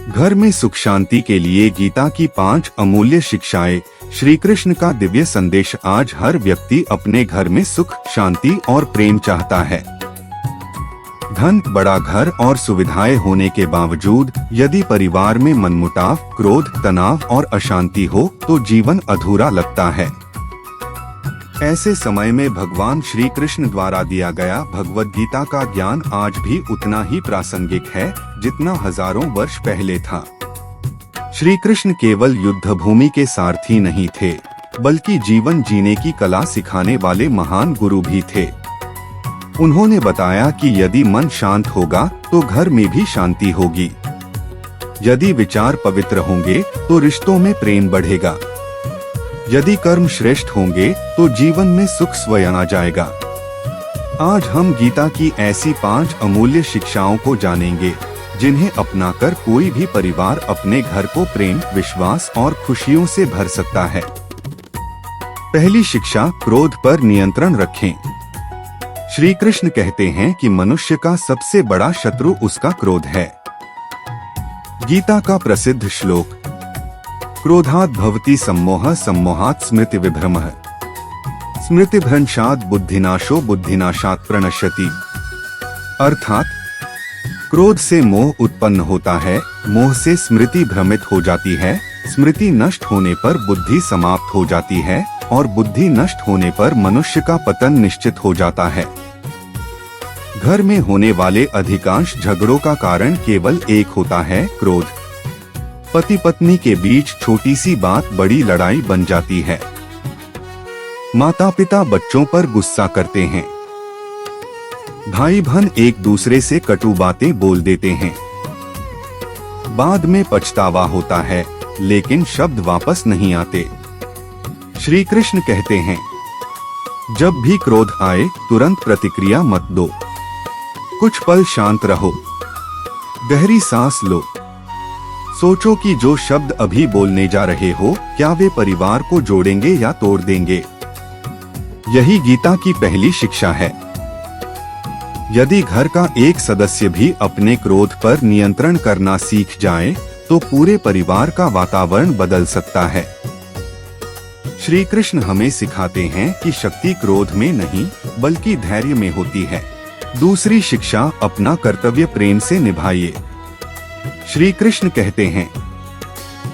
घर में सुख शांति के लिए गीता की 5 अमूल्य शिक्षाएं। श्री कृष्ण का दिव्य संदेश। आज हर व्यक्ति अपने घर में सुख शांति और प्रेम चाहता है। धन, बड़ा घर और सुविधाएं होने के बावजूद यदि परिवार में मनमुटाव, क्रोध, तनाव और अशांति हो तो जीवन अधूरा लगता है। ऐसे समय में भगवान श्री कृष्ण द्वारा दिया गया भगवद गीता का ज्ञान आज भी उतना ही प्रासंगिक है जितना हजारों वर्ष पहले था। श्री कृष्ण केवल युद्ध भूमि के सारथी नहीं थे, बल्कि जीवन जीने की कला सिखाने वाले महान गुरु भी थे। उन्होंने बताया कि यदि मन शांत होगा तो घर में भी शांति होगी। यदि विचार पवित्र होंगे तो रिश्तों में प्रेम बढ़ेगा। यदि कर्म श्रेष्ठ होंगे तो जीवन में सुख स्वयं आ जाएगा। आज हम गीता की ऐसी 5 अमूल्य शिक्षाओं को जानेंगे जिन्हें अपनाकर कोई भी परिवार अपने घर को प्रेम, विश्वास और खुशियों से भर सकता है। पहली शिक्षा, क्रोध पर नियंत्रण रखें। श्री कृष्ण कहते हैं कि मनुष्य का सबसे बड़ा शत्रु उसका क्रोध है। गीता का प्रसिद्ध श्लोक, क्रोधात् भवति सम्मोहः सम्मोहात् स्मृति विभ्रमः स्मृति भ्रंशात् बुद्धिनाशो बुद्धिनाशात् प्रणश्यति। अर्थात क्रोध से मोह उत्पन्न होता है, मोह से स्मृति भ्रमित हो जाती है, स्मृति नष्ट होने पर बुद्धि समाप्त हो जाती है और बुद्धि नष्ट होने पर मनुष्य का पतन निश्चित हो जाता है। घर में होने वाले अधिकांश झगड़ों का कारण केवल एक होता है, क्रोध। पति पत्नी के बीच छोटी सी बात बड़ी लड़ाई बन जाती है। माता पिता बच्चों पर गुस्सा करते हैं। भाई बहन एक दूसरे से कटु बातें बोल देते हैं। बाद में पछतावा होता है, लेकिन शब्द वापस नहीं आते। श्री कृष्ण कहते हैं, जब भी क्रोध आए तुरंत प्रतिक्रिया मत दो। कुछ पल शांत रहो, गहरी सांस लो, सोचो कि जो शब्द अभी बोलने जा रहे हो क्या वे परिवार को जोड़ेंगे या तोड़ देंगे। यही गीता की पहली शिक्षा है। यदि घर का एक सदस्य भी अपने क्रोध पर नियंत्रण करना सीख जाए तो पूरे परिवार का वातावरण बदल सकता है। श्री कृष्ण हमें सिखाते हैं कि शक्ति क्रोध में नहीं बल्कि धैर्य में होती है। दूसरी शिक्षा, अपना कर्तव्य प्रेम से निभाइए। श्री कृष्ण कहते हैं,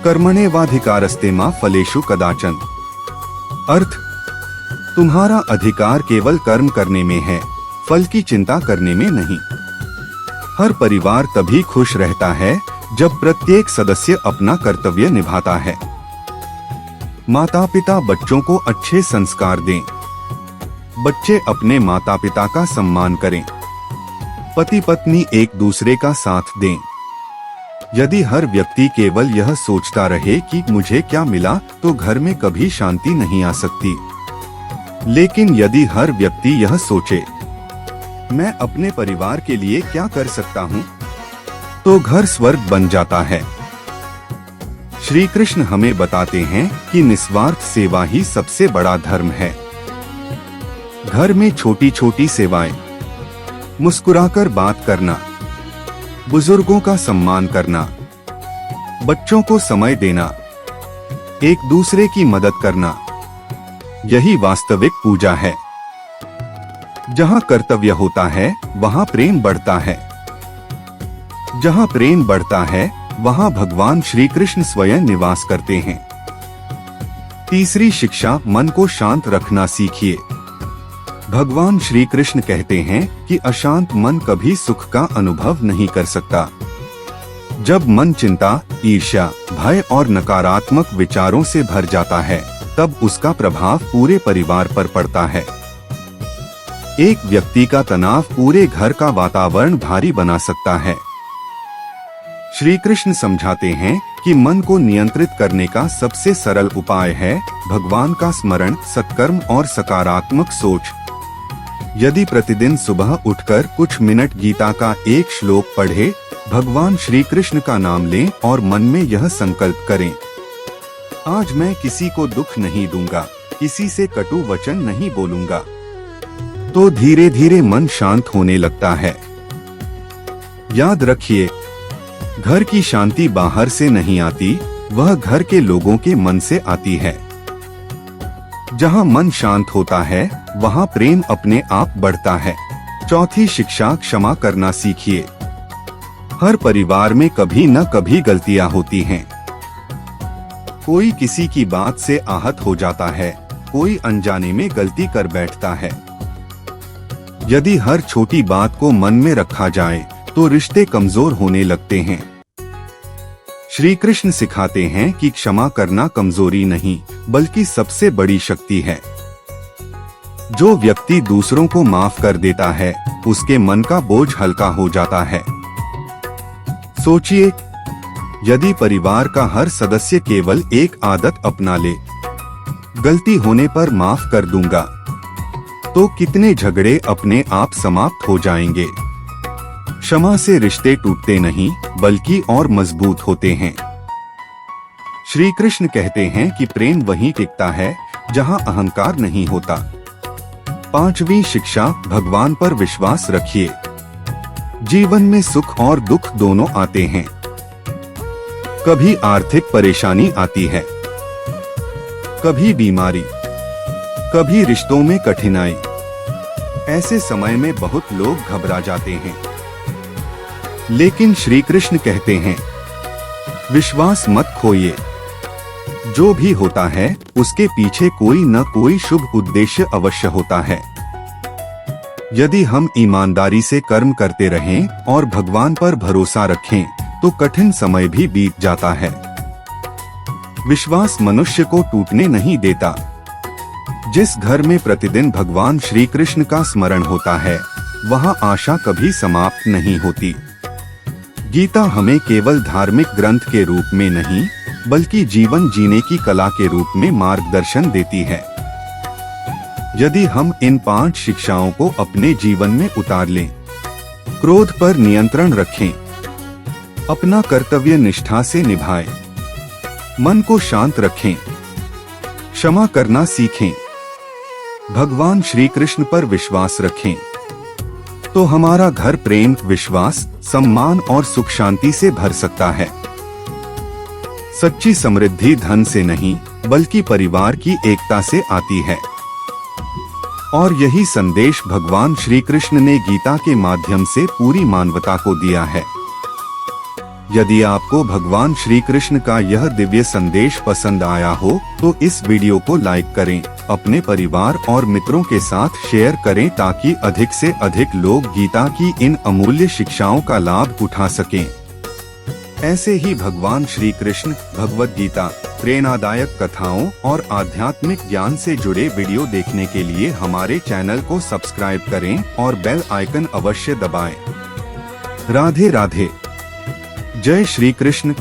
कर्मण्येवाधिकारस्ते मा फलेषु कदाचन। अर्थ, तुम्हारा अधिकार केवल कर्म करने में है, फल की चिंता करने में नहीं। हर परिवार तभी खुश रहता है जब प्रत्येक सदस्य अपना कर्तव्य निभाता है। माता पिता बच्चों को अच्छे संस्कार दें। बच्चे अपने माता पिता का सम्मान करें। पति पत्नी एक दूसरे का साथ दें। यदि हर व्यक्ति केवल यह सोचता रहे कि मुझे क्या मिला तो घर में कभी शांति नहीं आ सकती। लेकिन यदि हर व्यक्ति यह सोचे, मैं अपने परिवार के लिए क्या कर सकता हूँ, तो घर स्वर्ग बन जाता है। श्री कृष्ण हमें बताते हैं कि निस्वार्थ सेवा ही सबसे बड़ा धर्म है। घर में छोटी छोटी सेवाएं, मुस्कुराकर बात करना, बुजुर्गों का सम्मान करना, बच्चों को समय देना, एक दूसरे की मदद करना, यही वास्तविक पूजा है। जहाँ कर्तव्य होता है वहाँ प्रेम बढ़ता है। जहाँ प्रेम बढ़ता है वहाँ भगवान श्री कृष्ण स्वयं निवास करते हैं। तीसरी शिक्षा, मन को शांत रखना सीखिए। भगवान श्री कृष्ण कहते हैं कि अशांत मन कभी सुख का अनुभव नहीं कर सकता। जब मन चिंता, ईर्ष्या, भय और नकारात्मक विचारों से भर जाता है तब उसका प्रभाव पूरे परिवार पर पड़ता है। एक व्यक्ति का तनाव पूरे घर का वातावरण भारी बना सकता है। श्री कृष्ण समझाते हैं कि मन को नियंत्रित करने का सबसे सरल उपाय है भगवान का स्मरण, सत्कर्म और सकारात्मक सोच। यदि प्रतिदिन सुबह उठकर कुछ मिनट गीता का एक श्लोक पढ़े, भगवान श्री कृष्ण का नाम लें और मन में यह संकल्प करें, आज मैं किसी को दुख नहीं दूंगा, किसी से कटु वचन नहीं बोलूंगा, तो धीरे धीरे मन शांत होने लगता है। याद रखिए, घर की शांति बाहर से नहीं आती, वह घर के लोगों के मन से आती है। जहाँ मन शांत होता है वहाँ प्रेम अपने आप बढ़ता है। चौथी शिक्षा, क्षमा करना सीखिए। हर परिवार में कभी न कभी गलतियाँ होती हैं। कोई किसी की बात से आहत हो जाता है, कोई अनजाने में गलती कर बैठता है। यदि हर छोटी बात को मन में रखा जाए तो रिश्ते कमजोर होने लगते हैं। श्री कृष्ण सिखाते हैं कि क्षमा करना कमजोरी नहीं बल्कि सबसे बड़ी शक्ति है। जो व्यक्ति दूसरों को माफ कर देता है उसके मन का बोझ हल्का हो जाता है। सोचिए, यदि परिवार का हर सदस्य केवल एक आदत अपना ले, गलती होने पर माफ कर दूंगा, तो कितने झगड़े अपने आप समाप्त हो जाएंगे। क्षमा से रिश्ते टूटते नहीं बल्कि और मजबूत होते हैं। श्री कृष्ण कहते हैं कि प्रेम वहीं टिकता है जहां अहंकार नहीं होता। पांचवी शिक्षा, भगवान पर विश्वास रखिए। जीवन में सुख और दुख दोनों आते हैं। कभी आर्थिक परेशानी आती है, कभी बीमारी, कभी रिश्तों में कठिनाई। ऐसे समय में बहुत लोग घबरा जाते हैं, लेकिन श्री कृष्ण कहते हैं विश्वास मत खोइए। जो भी होता है उसके पीछे कोई न कोई शुभ उद्देश्य अवश्य होता है। यदि हम ईमानदारी से कर्म करते रहें और भगवान पर भरोसा रखें तो कठिन समय भी बीत जाता है। विश्वास मनुष्य को टूटने नहीं देता। जिस घर में प्रतिदिन भगवान श्री कृष्ण का स्मरण होता है वहाँ आशा कभी समाप्त नहीं होती। गीता हमें केवल धार्मिक ग्रंथ के रूप में नहीं बल्कि जीवन जीने की कला के रूप में मार्गदर्शन देती है। यदि हम इन 5 शिक्षाओं को अपने जीवन में उतार लें, क्रोध पर नियंत्रण रखें, अपना कर्तव्य निष्ठा से निभाएं, मन को शांत रखें, क्षमा करना सीखें, भगवान श्री कृष्ण पर विश्वास रखें, तो हमारा घर प्रेम, विश्वास, सम्मान और सुख शांति से भर सकता है। सच्ची समृद्धि धन से नहीं बल्कि परिवार की एकता से आती है। और यही संदेश भगवान श्री कृष्ण ने गीता के माध्यम से पूरी मानवता को दिया है। यदि आपको भगवान श्री कृष्ण का यह दिव्य संदेश पसंद आया हो तो इस वीडियो को लाइक करें, अपने परिवार और मित्रों के साथ शेयर करें ताकि अधिक से अधिक लोग गीता की इन अमूल्य शिक्षाओं का लाभ उठा सकें। ऐसे ही भगवान श्री कृष्ण, भगवद गीता, प्रेरणादायक कथाओं और आध्यात्मिक ज्ञान से जुड़े वीडियो देखने के लिए हमारे चैनल को सब्सक्राइब करें और बेल आइकन अवश्य दबाएं। राधे राधे। जय श्री कृष्ण।